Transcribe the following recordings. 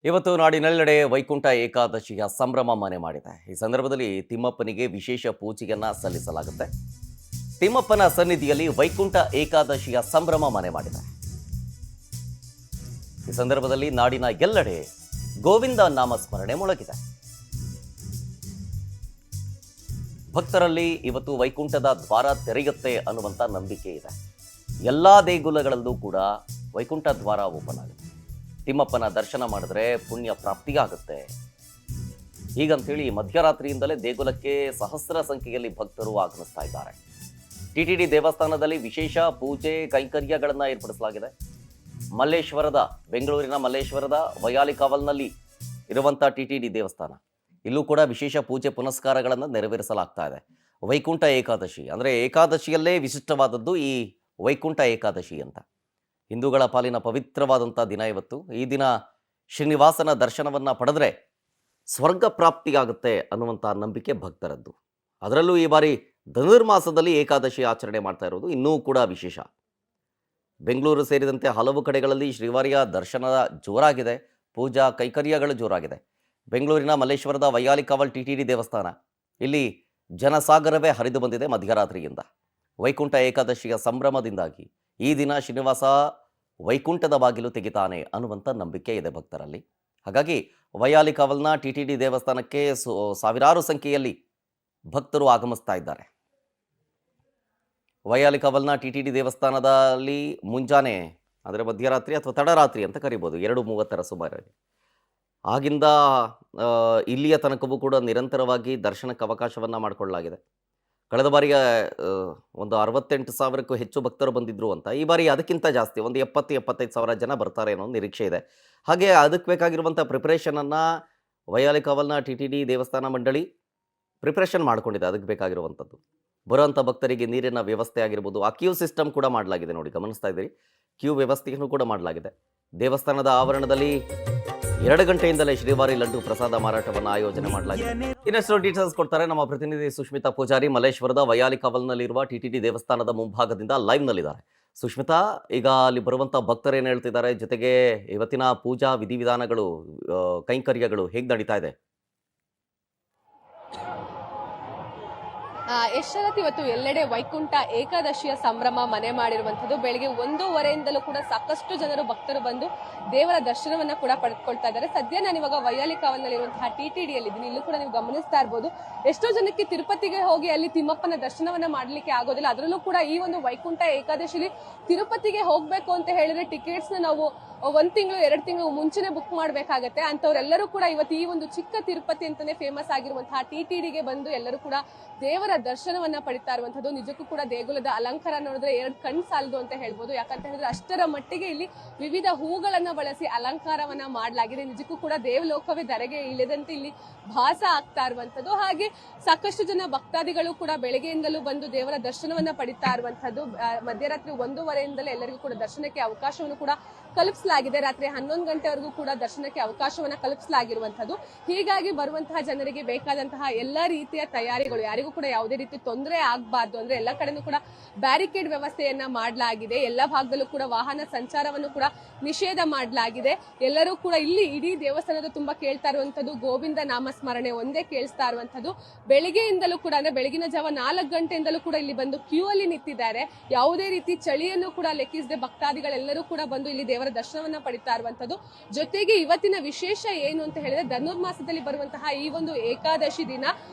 ಇವತ್ತು ನಾಡಿನೆಲ್ಲೆಡೆ ವೈಕುಂಠ ಏಕಾದಶಿಯ ಸಂಭ್ರಮ ಮನೆ ಮಾಡಿದೆ. ಈ ಸಂದರ್ಭದಲ್ಲಿ ತಿಮ್ಮಪ್ಪನಿಗೆ ವಿಶೇಷ ಪೂಜೆಯನ್ನ ಸಲ್ಲಿಸಲಾಗುತ್ತೆ. ತಿಮ್ಮಪ್ಪನ ಸನ್ನಿಧಿಯಲ್ಲಿ ವೈಕುಂಠ ಏಕಾದಶಿಯ ಸಂಭ್ರಮ ಮನೆ ಮಾಡಿದೆ. ಈ ಸಂದರ್ಭದಲ್ಲಿ ನಾಡಿನ ಎಲ್ಲೆಡೆ ಗೋವಿಂದ ನಾಮಸ್ಮರಣೆ ಮೊಳಗಿದೆ. ಭಕ್ತರಲ್ಲಿ ಇವತ್ತು ವೈಕುಂಠದ ದ್ವಾರ ತೆರೆಯುತ್ತೆ ಅನ್ನುವಂಥ ನಂಬಿಕೆ ಇದೆ. ಎಲ್ಲಾ ದೇಗುಲಗಳಲ್ಲೂ ಕೂಡ ವೈಕುಂಠ ದ್ವಾರ ಓಪನ್ ಆಗುತ್ತೆ. ತಿಮ್ಮಪ್ಪನ ದರ್ಶನ ಮಾಡಿದ್ರೆ ಪುಣ್ಯ ಪ್ರಾಪ್ತಿಯಾಗುತ್ತೆ. ಹೀಗಂತೇಳಿ ಮಧ್ಯರಾತ್ರಿಯಿಂದಲೇ ದೇಗುಲಕ್ಕೆ ಸಹಸ್ರ ಸಂಖ್ಯೆಯಲ್ಲಿ ಭಕ್ತರು ಆಗಮಿಸ್ತಾ ಇದ್ದಾರೆ. ಟಿಟಿಡಿ ದೇವಸ್ಥಾನದಲ್ಲಿ ವಿಶೇಷ ಪೂಜೆ ಕೈಂಕರ್ಯಗಳನ್ನು ಏರ್ಪಡಿಸಲಾಗಿದೆ. ಬೆಂಗಳೂರಿನ ಮಲ್ಲೇಶ್ವರದ ವಯಾಲಿಕಾವಲ್ನಲ್ಲಿ ಇರುವಂಥ ಟಿಟಿಡಿ ದೇವಸ್ಥಾನ, ಇಲ್ಲೂ ಕೂಡ ವಿಶೇಷ ಪೂಜೆ ಪುನಸ್ಕಾರಗಳನ್ನು ನೆರವೇರಿಸಲಾಗ್ತಾ ಇದೆ. ವೈಕುಂಠ ಏಕಾದಶಿ ಅಂದರೆ ಏಕಾದಶಿಯಲ್ಲೇ ವಿಶಿಷ್ಟವಾದದ್ದು ಈ ವೈಕುಂಠ ಏಕಾದಶಿ ಅಂತ. ಹಿಂದೂಗಳ ಪಾಲಿನ ಪವಿತ್ರವಾದಂಥ ದಿನ ಇವತ್ತು. ಈ ದಿನ ಶ್ರೀನಿವಾಸನ ದರ್ಶನವನ್ನು ಪಡೆದ್ರೆ ಸ್ವರ್ಗ ಪ್ರಾಪ್ತಿಯಾಗುತ್ತೆ ಅನ್ನುವಂಥ ನಂಬಿಕೆ ಭಕ್ತರದ್ದು. ಅದರಲ್ಲೂ ಈ ಬಾರಿ ಧನುರ್ಮಾಸದಲ್ಲಿ ಏಕಾದಶಿ ಆಚರಣೆ ಮಾಡ್ತಾ ಇರೋದು ಇನ್ನೂ ಕೂಡ ವಿಶೇಷ. ಬೆಂಗಳೂರು ಸೇರಿದಂತೆ ಹಲವು ಕಡೆಗಳಲ್ಲಿ ಶ್ರೀವಾರಿಯ ದರ್ಶನ ಜೋರಾಗಿದೆ, ಪೂಜಾ ಕೈಕರ್ಯಗಳು ಜೋರಾಗಿದೆ. ಬೆಂಗಳೂರಿನ ಮಲ್ಲೇಶ್ವರದ ವೈಯಾಲಿಕಾವಲ್ ಟಿಟಿಡಿ ದೇವಸ್ಥಾನ, ಇಲ್ಲಿ ಜನಸಾಗರವೇ ಹರಿದು ಬಂದಿದೆ ಮಧ್ಯರಾತ್ರಿಯಿಂದ. ವೈಕುಂಠ ಏಕಾದಶಿಯ ಸಂಭ್ರಮದಿಂದಾಗಿ ಈ ದಿನ ಶ್ರೀನಿವಾಸ ವೈಕುಂಠದ ಬಾಗಿಲು ತೆಗಿತಾನೆ ಅನ್ನುವಂಥ ನಂಬಿಕೆ ಇದೆ ಭಕ್ತರಲ್ಲಿ. ಹಾಗಾಗಿ ವೈಯಾಲಿಕಾವಲ್ನ ಟಿಟಿಡಿ ದೇವಸ್ಥಾನಕ್ಕೆ ಸಾವಿರಾರು ಸಂಖ್ಯೆಯಲ್ಲಿ ಭಕ್ತರು ಆಗಮಿಸ್ತಾ ಇದ್ದಾರೆ. ವೈಯಾಲಿಕಾವಲ್ನ ಟಿಟಿಡಿ ದೇವಸ್ಥಾನದಲ್ಲಿ ಮುಂಜಾನೆ ಅಂದರೆ ಮಧ್ಯರಾತ್ರಿ ಅಥವಾ ತಡರಾತ್ರಿ ಅಂತ ಕರಿಬೋದು, 2:30 ಸುಮಾರಾಗಿ ಆಗಿಂದ ಇಲ್ಲಿಯ ತನಕವೂ ಕೂಡ ನಿರಂತರವಾಗಿ ದರ್ಶನಕ್ಕೆ ಅವಕಾಶವನ್ನು ಮಾಡಿಕೊಳ್ಳಲಾಗಿದೆ. ಕಳೆದ ಬಾರಿಗೆ ಒಂದು 68,000ಕ್ಕೂ ಹೆಚ್ಚು ಭಕ್ತರು ಬಂದಿದ್ದರು ಅಂತ. ಈ ಬಾರಿ ಅದಕ್ಕಿಂತ ಜಾಸ್ತಿ ಒಂದು 70-75,000 ಜನ ಬರ್ತಾರೆ ಅನ್ನೋ ನಿರೀಕ್ಷೆ ಇದೆ. ಹಾಗೆ ಅದಕ್ಕೆ ಬೇಕಾಗಿರುವಂಥ ಪ್ರಿಪ್ರೇಷನನ್ನು ವೈಯಾಲಿಕಾವಲ್ನ ಟಿಟಿಡಿ ದೇವಸ್ಥಾನ ಮಂಡಳಿ ಪ್ರಿಪ್ರೇಷನ್ ಮಾಡಿಕೊಂಡಿದೆ. ಅದಕ್ಕೆ ಬೇಕಾಗಿರುವಂಥದ್ದು ಬರುವಂಥ ಭಕ್ತರಿಗೆ ನೀರಿನ ವ್ಯವಸ್ಥೆ ಆಗಿರ್ಬೋದು, ಆ ಕ್ಯೂ ಸಿಸ್ಟಮ್ ಕೂಡ ಮಾಡಲಾಗಿದೆ. ನೋಡಿ, ಗಮನಿಸ್ತಾ ಇದ್ದೀರಿ, ಕ್ಯೂ ವ್ಯವಸ್ಥೆಯನ್ನು ಕೂಡ ಮಾಡಲಾಗಿದೆ. ದೇವಸ್ಥಾನದ ಆವರಣದಲ್ಲಿ 2 ಗಂಟೆಯಿಂದಲೇ ಶ್ರೀವಾರಿ ಲಡ್ಡು ಪ್ರಸಾದ ಮಾರಾಟವನ್ನು ಆಯೋಜನೆ ಮಾಡಲಾಗಿದೆ. ಇನ್ನಷ್ಟು ಡೀಟೇಲ್ಸ್ ಕೊಡ್ತಾರೆ ನಮ್ಮ ಪ್ರತಿನಿಧಿ ಸುಷ್ಮಿತಾ ಪೂಜಾರಿ. ಮಲ್ಲೇಶ್ವರದ ವೈಯಾಲಿಕಾವಲ್ನಲ್ಲಿರುವ ಟಿಟಿಡಿ ದೇವಸ್ಥಾನದ ಮುಂಭಾಗದಿಂದ ಲೈವ್ನಲ್ಲಿದ್ದಾರೆ. ಸುಷ್ಮಿತಾ, ಈಗ ಅಲ್ಲಿ ಬರುವಂಥ ಭಕ್ತರು ಏನು ಹೇಳ್ತಿದ್ದಾರೆ, ಜೊತೆಗೆ ಇವತ್ತಿನ ಪೂಜಾ ವಿಧಿವಿಧಾನಗಳು ಕೈಂಕರ್ಯಗಳು ಹೇಗೆ ನಡೀತಾ ಇದೆ? ಯಶರಥ್, ಇವತ್ತು ಎಲ್ಲೆಡೆ ವೈಕುಂಠ ಏಕಾದಶಿಯ ಸಂಭ್ರಮ ಮನೆ ಮಾಡಿರುವಂತದ್ದು. ಬೆಳಿಗ್ಗೆ 1:15 ಕೂಡ ಸಾಕಷ್ಟು ಜನರು ಭಕ್ತರು ಬಂದು ದೇವರ ದರ್ಶನವನ್ನ ಕೂಡ ಪಡೆದುಕೊಳ್ತಾ ಇದ್ದಾರೆ. ಸದ್ಯ ನಾನು ಇವಾಗ ವೈಯಾಲಿಕಾವಲ್ನಲ್ಲಿರುವಂತಹ ಟಿಟಿಡಿಯಲ್ಲಿ ಇದ್ದೀನಿ. ಇಲ್ಲೂ ಕೂಡ ನೀವು ಗಮನಿಸ್ತಾ ಇರ್ಬೋದು, ಎಷ್ಟೋ ಜನಕ್ಕೆ ತಿರುಪತಿಗೆ ಹೋಗಿ ಅಲ್ಲಿ ತಿಮ್ಮಪ್ಪನ ದರ್ಶನವನ್ನ ಮಾಡ್ಲಿಕ್ಕೆ ಆಗೋದಿಲ್ಲ. ಅದರಲ್ಲೂ ಕೂಡ ಈ ಒಂದು ವೈಕುಂಠ ಏಕಾದಶಿಲಿ ತಿರುಪತಿಗೆ ಹೋಗ್ಬೇಕು ಅಂತ ಹೇಳಿದ್ರೆ ಟಿಕೆಟ್ಸ್ ನ ನಾವು 1 ತಿಂಗಳು 2 ತಿಂಗಳು ಮುಂಚೆನೆ ಬುಕ್ ಮಾಡ್ಬೇಕಾಗತ್ತೆ. ಅಂತವ್ರೆಲ್ಲರೂ ಕೂಡ ಇವತ್ತು ಈ ಒಂದು ಚಿಕ್ಕ ತಿರುಪತಿ ಅಂತಾನೆ ಫೇಮಸ್ ಆಗಿರುವಂತಹ ಟಿಟಿಡಿಗೆ ಬಂದು ಎಲ್ಲರೂ ಕೂಡ ದೇವರ ದರ್ಶನವನ್ನ ಪಡಿತಾ ಇರುವಂತದ್ದು. ನಿಜಕ್ಕೂ ಕೂಡ ದೇಗುಲದ ಅಲಂಕಾರ ನೋಡಿದ್ರೆ 2 ಕಣ್ಣು ಸಾಲದು ಅಂತ ಹೇಳ್ಬೋದು. ಯಾಕಂತ ಹೇಳಿದ್ರೆ ಅಷ್ಟರ ಮಟ್ಟಿಗೆ ಇಲ್ಲಿ ವಿವಿಧ ಹೂಗಳನ್ನ ಬಳಸಿ ಅಲಂಕಾರವನ್ನ ಮಾಡಲಾಗಿದೆ. ನಿಜಕ್ಕೂ ಕೂಡ ದೇವಲೋಕವೇ ಧರೆಗೆ ಇಳಿದಂತೆ ಇಲ್ಲಿ ಭಾಸ ಆಗ್ತಾ ಇರುವಂತದ್ದು. ಹಾಗೆ ಸಾಕಷ್ಟು ಜನ ಭಕ್ತಾದಿಗಳು ಕೂಡ ಬೆಳಗ್ಗೆಯಿಂದಲೂ ಬಂದು ದೇವರ ದರ್ಶನವನ್ನ ಪಡಿತಾ ಇರುವಂತದ್ದು. ಮಧ್ಯರಾತ್ರಿ 1:15 ಎಲ್ಲರಿಗೂ ಕೂಡ ದರ್ಶನಕ್ಕೆ ಅವಕಾಶವನ್ನು ಕೂಡ ಕಲ್ಪಿಸಲಾಗಿದೆ. ರಾತ್ರಿ 11 ಗಂಟೆವರೆಗೂ ಕೂಡ ದರ್ಶನಕ್ಕೆ ಅವಕಾಶವನ್ನ ಕಲ್ಪಿಸಲಾಗಿರುವಂತದ್ದು. ಹೀಗಾಗಿ ಬರುವಂತಹ ಜನರಿಗೆ ಬೇಕಾದಂತಹ ಎಲ್ಲಾ ರೀತಿಯ ತಯಾರಿಗಳು, ಯಾರಿಗೂ ಕೂಡ ಯಾವುದೇ ರೀತಿ ತೊಂದರೆ ಆಗಬಾರ್ದು ಅಂದ್ರೆ ಎಲ್ಲ ಕಡೆನೂ ಕೂಡ ಬ್ಯಾರಿಕೇಡ್ ವ್ಯವಸ್ಥೆಯನ್ನ ಮಾಡಲಾಗಿದೆ. ಎಲ್ಲ ಭಾಗದಲ್ಲೂ ಕೂಡ ವಾಹನ ಸಂಚಾರವನ್ನು ಕೂಡ ನಿಷೇಧ ಮಾಡಲಾಗಿದೆ. ಎಲ್ಲರೂ ಕೂಡ ಇಲ್ಲಿ ಇಡೀ ದೇವಸ್ಥಾನದ ತುಂಬಾ ಕೇಳ್ತಾ ಇರುವಂತದ್ದು ಗೋವಿಂದ ನಾಮಸ್ಮರಣೆ ಒಂದೇ ಕೇಳಿಸ್ತಾ ಇರುವಂತದ್ದು. ಬೆಳಿಗ್ಗೆಯಿಂದಲೂ ಕೂಡ ಅಂದ್ರೆ ಬೆಳಗಿನ ಜಾವ 4 ಗಂಟೆಯಿಂದಲೂ ಕೂಡ ಇಲ್ಲಿ ಬಂದು ಕ್ಯೂ ಅಲ್ಲಿ ನಿಂತಿದ್ದಾರೆ. ಯಾವುದೇ ರೀತಿ ಚಳಿಯನ್ನು ಕೂಡ ಲೆಕ್ಕಿಸದೆ ಭಕ್ತಾದಿಗಳೆಲ್ಲರೂ ಕೂಡ ಬಂದು ಇಲ್ಲಿ ದೇವರ ದರ್ಶನವನ್ನ ಪಡಿತಾ ಇರುವಂತದ್ದು. ಜೊತೆಗೆ ಇವತ್ತಿನ ವಿಶೇಷ ಏನು ಅಂತ ಹೇಳಿದ್ರೆ, ಧನುರ್ಮಾಸದಲ್ಲಿ ಬರುವಂತಹ ಈ ಒಂದು ಏಕಾದಶಿ ದಿನ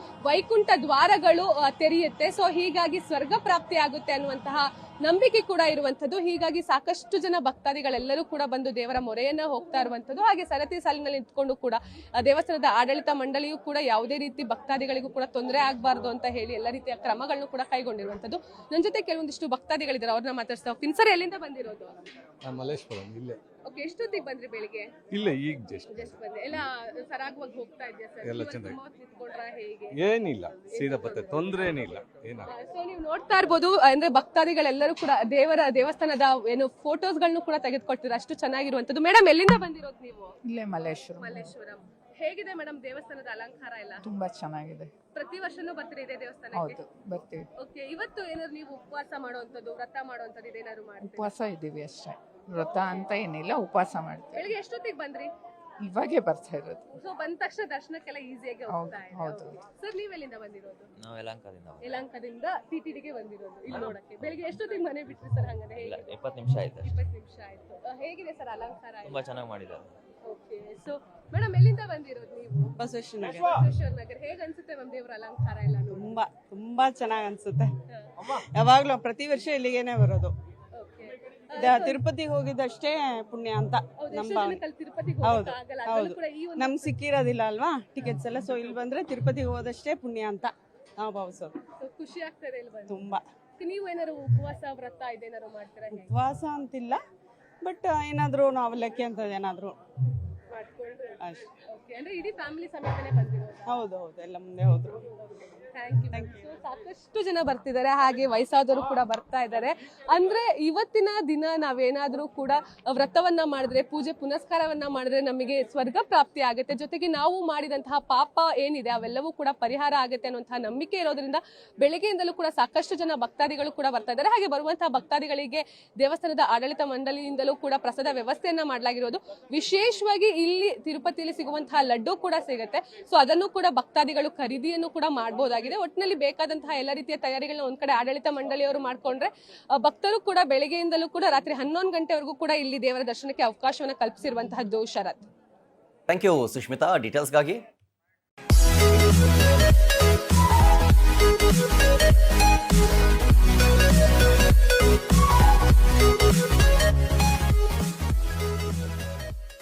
ವೈಕುಂಠ ದ್ವಾರಗಳು ತೆರೆಯುತ್ತೆ. ಸೊ ಹೀಗಾಗಿ ಸ್ವರ್ಗ ಪ್ರಾಪ್ತಿ ಆಗುತ್ತೆ ಅನ್ನುವಂತಹ ನಂಬಿಕೆ ಕೂಡ ಇರುವಂತದ್ದು. ಹೀಗಾಗಿ ಸಾಕಷ್ಟು ಜನ ಭಕ್ತಾದಿಗಳೆಲ್ಲರೂ ಕೂಡ ಬಂದು ದೇವರ ಮೊರೆಯನ್ನ ಹೋಗ್ತಾ ಇರುವಂತದ್ದು. ಹಾಗೆ ಸರತಿ ಸಾಲಿನಲ್ಲಿ ನಿಂತ್ಕೊಂಡು ಕೂಡ ದೇವಸ್ಥಾನದ ಆಡಳಿತ ಮಂಡಳಿಯು ಕೂಡ ಯಾವುದೇ ರೀತಿ ಭಕ್ತಾದಿಗಳಿಗೂ ಕೂಡ ತೊಂದರೆ ಆಗಬಾರ್ದು ಅಂತ ಹೇಳಿ ಎಲ್ಲ ರೀತಿಯ ಕ್ರಮಗಳನ್ನು ಕೂಡ ಕೈಗೊಂಡಿರುವಂತದ್ದು. ನನ್ನ ಜೊತೆ ಕೆಲವೊಂದಿಷ್ಟು ಭಕ್ತಾದಿಗಳಿದ್ದಾರೆ, ಅವ್ರನ್ನ ಮಾತಾಡ್ತಾ ಹೋಗ್ತೀನಿ. ಸರ್, ಎಲ್ಲಿಂದ ಬಂದಿರೋದು? ಮಲ್ಲೇಶ್ವರಂ. ಇಲ್ಲೇ. ಓಕೆ, ಎಷ್ಟೊತ್ತಿಗೆ ಬಂದ್ರಿ? ಬೆಳಿಗ್ಗೆ ಇಲ್ಲೇ ಈಗ ಜಸ್ಟ್ ಬಂದೆ. ಎಲ್ಲ ಸರಾಗವಾಗಿ ಹೋಗ್ತಾ ಇದೆಯಾ ಸರ್? ಎಲ್ಲ ಚೆನ್ನಾಗಿ. ನಿಂತ್ಕೊಂಡ್ರಾ ಹೇಗೆ? ಏನಿಲ್ಲ, ಸೀದಾ ಬತ್ತೆ, ತೊಂದ್ರೆ ಏನಿಲ್ಲ. ಸೊ ನೀವು ನೋಡ್ತಾ ಇರ್ಬೋದು, ಅಂದ್ರೆ ಭಕ್ತಾದಿಗಳೆಲ್ಲರೂ ಕೂಡ ದೇವಸ್ಥಾನದ ಏನು ಫೋಟೋಸ್ಗಳನ್ನು ಕೂಡ ತೆಗೆದುಕೊಳ್ತಿದ್ದಾರೆ. ಅಷ್ಟು ಚೆನ್ನಾಗಿರುವಂತದ್ದು. ಮೇಡಮ್, ಎಲ್ಲಿಂದ ಬಂದಿರೋದು ನೀವು? ಇಲ್ಲೇ ಮಲ್ಲೇಶ್ವರಂ. ಮಲ್ಲೇಶ್ವರಂ. ಹೇಗಿದೆ ಮೇಡಮ್ ದೇವಸ್ಥಾನದ ಅಲಂಕಾರ ಎಲ್ಲ? ತುಂಬಾ ಚೆನ್ನಾಗಿದೆ. ಪ್ರತಿ ವರ್ಷನೂ ಬರ್ತೀರಿ ಇದೇ ದೇವಸ್ಥಾನಕ್ಕೆ? ಹೌದು, ಬರ್ತೀವಿ. ಓಕೆ, ಇವತ್ತು ಏನಾದ್ರು ನೀವು ಉಪವಾಸ ಮಾಡುವಂತದ್ದು, ವ್ರತ ಮಾಡುವಂತದ್ದು ಇದೇನಾದ್ರು ಮಾಡ್ತೀರಾ? ಉಪವಾಸ ಇದ್ದೀವಿ ಅಷ್ಟೇ, ವ್ರತ ಅಂತ ಏನಿಲ್ಲ, ಉಪವಾಸ ಮಾಡ್ತೀವಿ. ಬೆಳಿಗ್ಗೆ ಎಷ್ಟೊತ್ತಿಗೆ ಬಂದ್ರಿ? ಇವಾಗೆ ಬರ್ತಾ ಇರೋದು. ಸೊ ಬಂದ ತಕ್ಷಣ ದರ್ಶನಕ್ಕೆಲ್ಲ ಈಸಿಯಾಗಿ ಹೋಗ್ತಾ ಇದೆ. ಹೌದು. ಸರ್ ನೀವೆಲ್ಲಿಂದ ಬಂದಿರೋದು? ನಾವು ಯಲಹಂಕದಿಂದ ಯಲಹಂಕದಿಂದ ಟಿಟಿಡಿಗೆ ಬಂದಿರೋದು ಇಲ್ಲಿ ನೋಡಕ್ಕೆ. ಬೆಳಿಗ್ಗೆ ಎಷ್ಟೊತ್ತಿಗೆ ಮನೆ ಬಿಟ್ರಿ ಸರ್? ಹಂಗಾದ್ರೆ ಇಲ್ಲ ಹೇಗೆ? 20 ನಿಮಿಷ ಆಯ್ತು ಅಷ್ಟೇ. 20 ನಿಮಿಷ ಆಯ್ತು. ಹೇಗಿದೆ ಸರ್ ಅಲಂಕಾರ? ತುಂಬಾ ಚೆನ್ನಾಗಿ ಮಾಡಿದ್ದಾರೆ. ಓಕೆ. ಸೊ ಮೇಡಮ್ ಎಲ್ಲಿಂದ ಬಂದಿರೋದು ನೀವು? ಬಸವೇಶ್ವರ ನಗರ. ಬಸವೇಶ್ವರ ನಗರ. ಹೇಗೆ ಅನ್ಸುತ್ತೆ ಮ್ಯಾಮ್ ದೇವರ ಅಲಂಕಾರ ಎಲ್ಲ ನೋಡಿ? ತುಂಬಾ ಚೆನ್ನಾಗಿ ಅನ್ಸುತ್ತೆ. ಯಾವಾಗ್ಲೂ ಪ್ರತಿ ವರ್ಷ ಇಲ್ಲಿಗೇನೆ ಬರೋದು. ಓಕೆ. ತಿರುಪತಿಗೆ ಹೋಗಿದ್ದಷ್ಟೇ ಪುಣ್ಯ ಅಂತ ಹೌದು, ನಮ್ಮ ಎಷ್ಟೋ ಭಾವನೆ. ಜನಕ್ಕೆ ಅಲ್ಲಿ ತಿರುಪತಿಗೆ ಹೌದು, ಹೋಗಕ್ಕಾಗಲ್ಲ. ಅದ್ರಲ್ಲೂ ಹೌದು. ಕೂಡ ಈ ಒಂದು ನಮ್ಗೆ ಸಿಕ್ಕಿರೋದಿಲ್ಲ ಅಲ್ವಾ ಟಿಕೆಟ್ಸ್ ಎಲ್ಲ, ಸೊ ಇಲ್ಲಿ ಬಂದ್ರೆ ತಿರುಪತಿಗೆ ಹೋದಷ್ಟೇ ಪುಣ್ಯ ಅಂತ ನಾವು ಭಾವಿಸೋದು. ಸೊ ಖುಷಿ ಆಗ್ತದೆ ಇಲ್ಲಿ ಬಂದು. ತುಂಬಾ ನೀವು ಏನಾದ್ರು ಉಪವಾಸ ವ್ರತ ಇದೇನಾದ್ರು ಮಾಡ್ತೀರಾ? ಹೇಗೆ ಉಪವಾಸ ಅಂತಿಲ್ಲ, ಬಟ್ ಏನಾದ್ರು ಅವಲಕ್ಕಿ ಅಂತ ಏನಾದ್ರು ಮಾಡ್ಕೊಂಡ್ರೆ? ಅಷ್ಟೇ. ಓಕೆ. ಅಂದ್ರೆ ಇಡೀ ಫ್ಯಾಮಿಲಿ ಸಮೇತನೇ ಬಂದಿರೋದು? ಹೌದು ಹೌದು, ಎಲ್ಲ ಮುಂದೆ ಹೋದ್ರು. Thank you. ಸಾಕಷ್ಟು ಜನ ಬರ್ತಿದ್ದಾರೆ, ಹಾಗೆ ವಯಸ್ಸಾದವರು ಕೂಡ ಬರ್ತಾ ಇದ್ದಾರೆ. ಅಂದ್ರೆ ಇವತ್ತಿನ ದಿನ ನಾವೇನಾದ್ರೂ ಕೂಡ ವ್ರತವನ್ನ ಮಾಡಿದ್ರೆ, ಪೂಜೆ ಪುನಸ್ಕಾರವನ್ನ ಮಾಡಿದ್ರೆ ನಮಗೆ ಸ್ವರ್ಗ ಪ್ರಾಪ್ತಿ ಆಗುತ್ತೆ, ಜೊತೆಗೆ ನಾವು ಮಾಡಿದಂತಹ ಪಾಪ ಏನಿದೆ ಅವೆಲ್ಲವೂ ಕೂಡ ಪರಿಹಾರ ಆಗುತ್ತೆ ಅನ್ನುವಂತಹ ನಂಬಿಕೆ ಇರೋದ್ರಿಂದ ಬೆಳಗ್ಗೆಯಿಂದಲೂ ಕೂಡ ಸಾಕಷ್ಟು ಜನ ಭಕ್ತಾದಿಗಳು ಕೂಡ ಬರ್ತಾ ಇದ್ದಾರೆ. ಹಾಗೆ ಬರುವಂತಹ ಭಕ್ತಾದಿಗಳಿಗೆ ದೇವಸ್ಥಾನದ ಆಡಳಿತ ಮಂಡಳಿಯಿಂದಲೂ ಕೂಡ ಪ್ರಸಾದ ವ್ಯವಸ್ಥೆಯನ್ನ ಮಾಡಲಾಗಿರೋದು. ವಿಶೇಷವಾಗಿ ಇಲ್ಲಿ ತಿರುಪತಿಯಲ್ಲಿ ಸಿಗುವಂತಹ ಲಡ್ಡು ಕೂಡ ಸಿಗುತ್ತೆ. ಸೊ ಅದನ್ನು ಕೂಡ ಭಕ್ತಾದಿಗಳು ಖರೀದಿಯನ್ನು ಕೂಡ ಮಾಡಬಹುದಾಗಿದೆ. ಒಟ್ಟಿನಲ್ಲಿ ಬೇಕಾದಂತಹ ಎಲ್ಲ ರೀತಿಯ ತಯಾರಿಗಳನ್ನ ಒಂದ್ ಕಡೆ ಆಡಳಿತ ಮಂಡಳಿಯವರು ಮಾಡ್ಕೊಂಡ್ರೆ ಭಕ್ತರು ಕೂಡ ಬೆಳಗ್ಗೆಯಿಂದಲೂ ಕೂಡ ರಾತ್ರಿ 11 ಗಂಟೆವರೆಗೂ ಕೂಡ ಇಲ್ಲಿ ದೇವರ ದರ್ಶನಕ್ಕೆ ಅವಕಾಶವನ್ನ ಕಲ್ಪಿಸಿರುವಂತಹದ್ದು. ಶರತ್, ಥ್ಯಾಂಕ್ ಯು ಸುಷ್ಮಿತಾ ಡೀಟೇಲ್ಸ್ಗಾಗಿ.